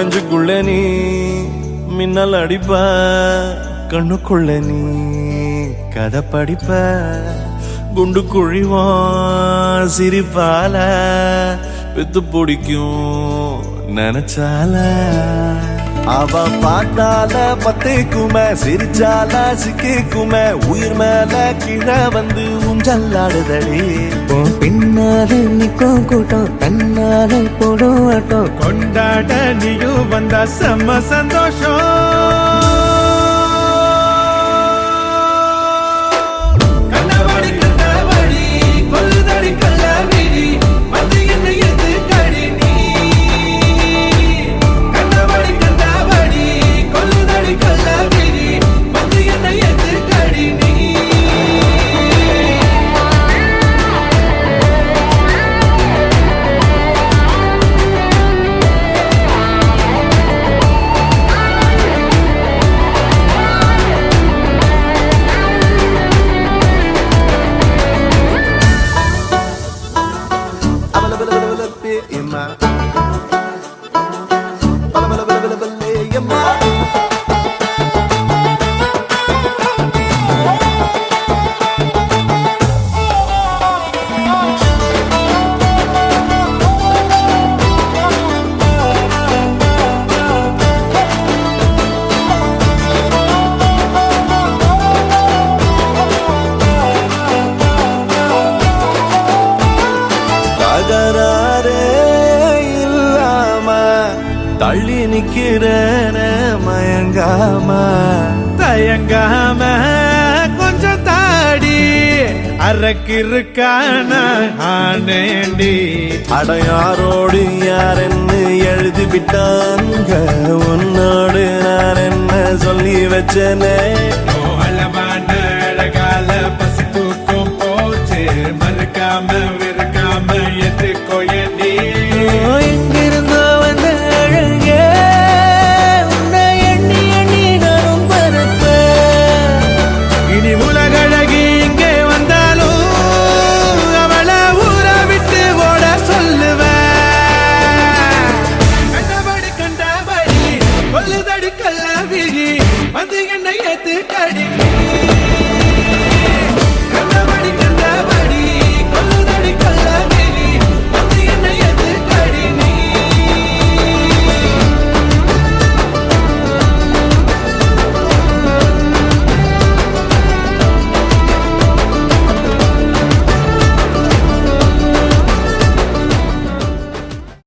நெஞ்சுக்குள்ள நீ மின்னல் அடிப்ப கண்ணுக்குள்ள நீ கதை படிப்ப குண்டு குழிவான் சிரிப்பால பெத்து பிடிக்கும் நினைச்சால அவ பாட்டால பத்துக்குமே சிரிச்சால சிக்கிக்குமே உயிர் மேல கீழே வந்து ஊஞ்சல்லாடுதடி பின்னாலே நிக்கும் கூட்டம் தன்னாலே போடும் ஆட்டம் கொண்டாட நீயும் வந்தா செம்ம சந்தோஷம் தள்ளி நிக்கிறன மயங்காம தயங்காம கொஞ்சம் தாடி அரக்கிருக்கான ஆனேண்டி அடையாரோடு யாரென்னு எழுதி விட்டாங்க உன்னோடு நான் என்ன சொல்லி வச்சனே அழகால பசி தூக்கம் போச்சு மறுக்காம